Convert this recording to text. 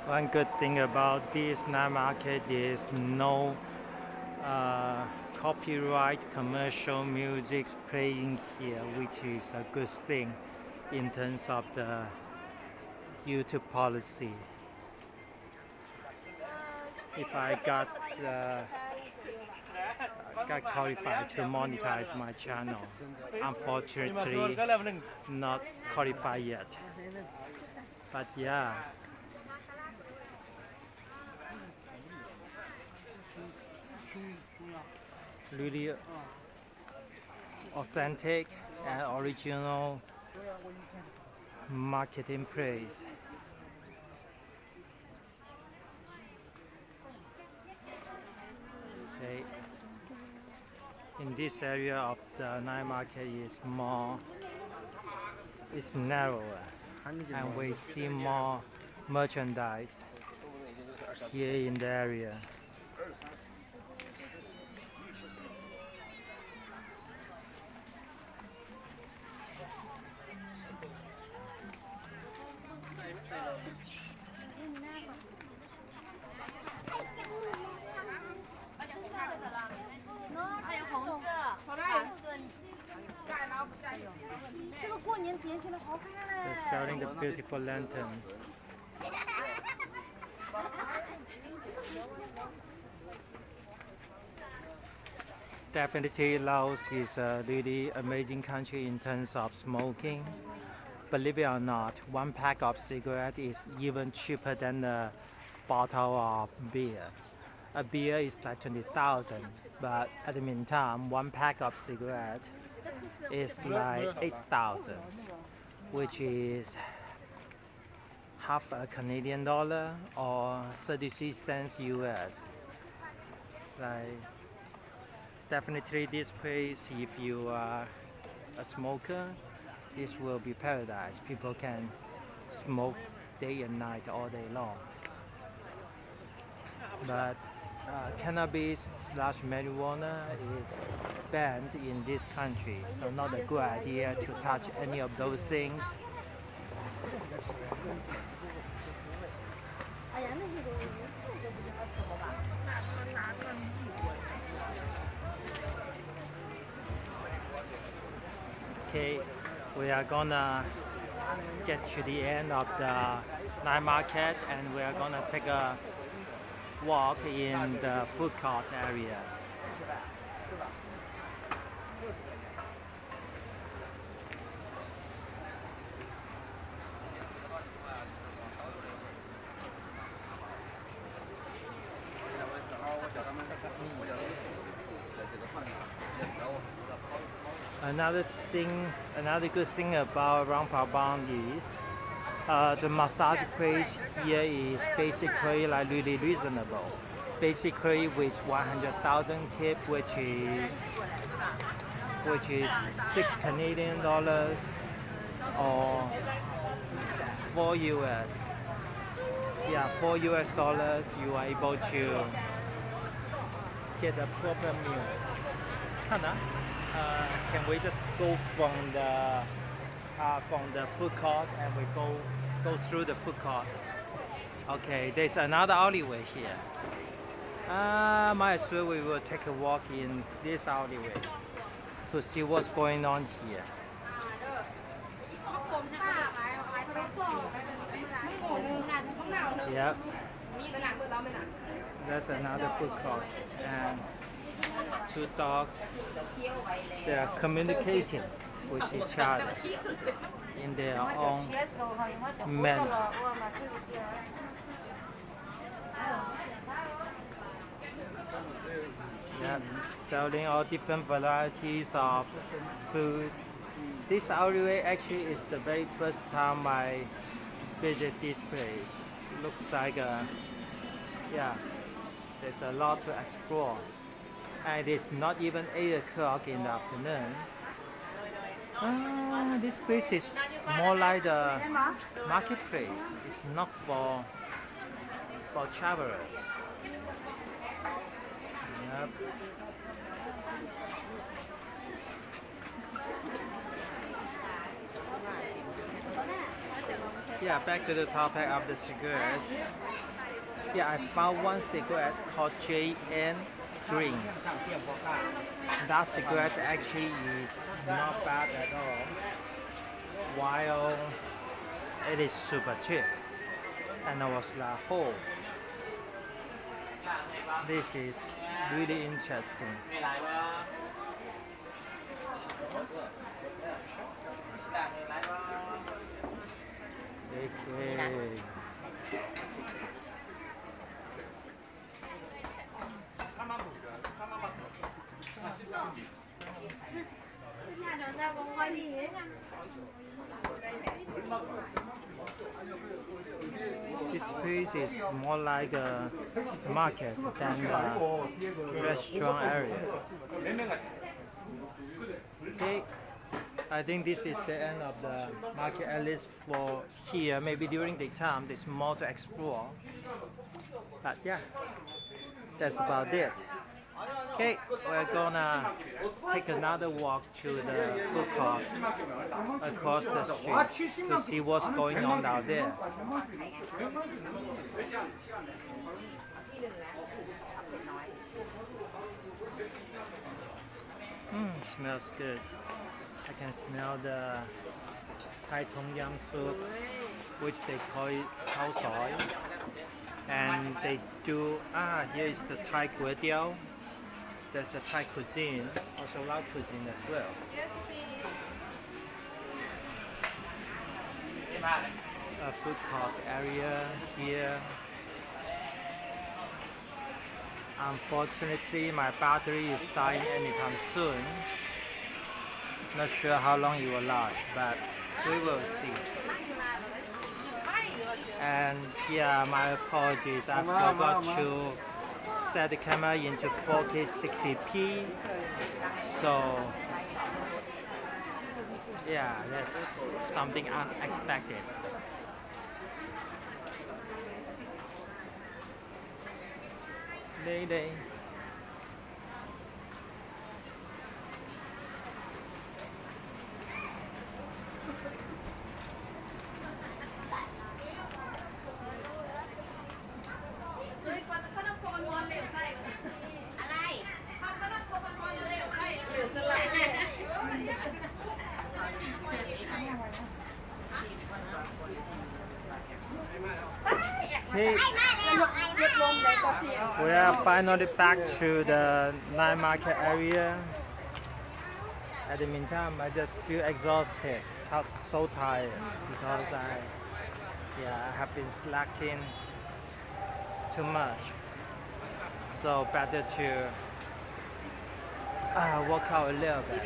One good thing about this night market is no copyright commercial music playing here, which is a good thing in terms of the YouTube policy. If I got qualified to monetize my channel, unfortunately not qualified yet, but yeah. Really authentic and original marketing place. Okay. In this area of the night market is narrower, and we see more merchandise here in the area. They're selling the beautiful lanterns. Definitely Laos is a really amazing country in terms of smoking. Believe it or not, one pack of cigarette is even cheaper than a bottle of beer. A beer is like 20,000, but at the meantime, one pack of cigarette is like 8,000, which is half a Canadian dollar or 36 cents US. Like, definitely this place, if you are a smoker, this will be paradise. People can smoke day and night all day long. But cannabis/marijuana is banned in this country, so not a good idea to touch any of those things. Okay, we are gonna get to the end of the night market, and we are gonna take a walk in the food court area. Another good thing about Luang Prabang is the massage place here is basically like really reasonable. basically with 100,000 tip, which is $6 Canadian or 4 US. Yeah, $4 you are able to get a proper meal. Can we just go from the food court and we go through the food court? Okay, there's another alleyway here. Might as well we will take a walk in this alleyway to see what's going on here. Yep. That's another food court. And two dogs, they are communicating with each other in their own manner. Yep. Selling all different varieties of food. This alleyway actually is the very first time I visit this place. It looks like there's a lot to explore. And it's not even 8 o'clock in the afternoon. This place is more like the marketplace. It's not for travelers. Yep. Yeah, back to the topic of the cigarettes. Yeah, I found one cigarette called JN Green. That cigarette actually is not bad at all, while it is super cheap. And I was like, oh, this is really interesting. Okay. This place is more like a market than a restaurant area. Okay, I think this is the end of the market, at least for here. Maybe during the time there's more to explore. But yeah, that's about it. Okay, we're gonna take another walk to the food court across the street to see what's going on out there. Smells good. I can smell the Thai Tom Yum soup, which they call it khao soi. And they do, here is the Thai kway teow. There's a Thai cuisine, also Lao cuisine as well. A food court area here. Unfortunately, my battery is dying anytime soon. Not sure how long it will last, but we will see. And yeah, my apologies, I forgot to set the camera into 4K 60p. So yeah, that's something unexpected. Day. Hey. We are finally back to the night market area. At the meantime, I just feel exhausted, so tired because I have been slacking too much. So better to work out a little bit.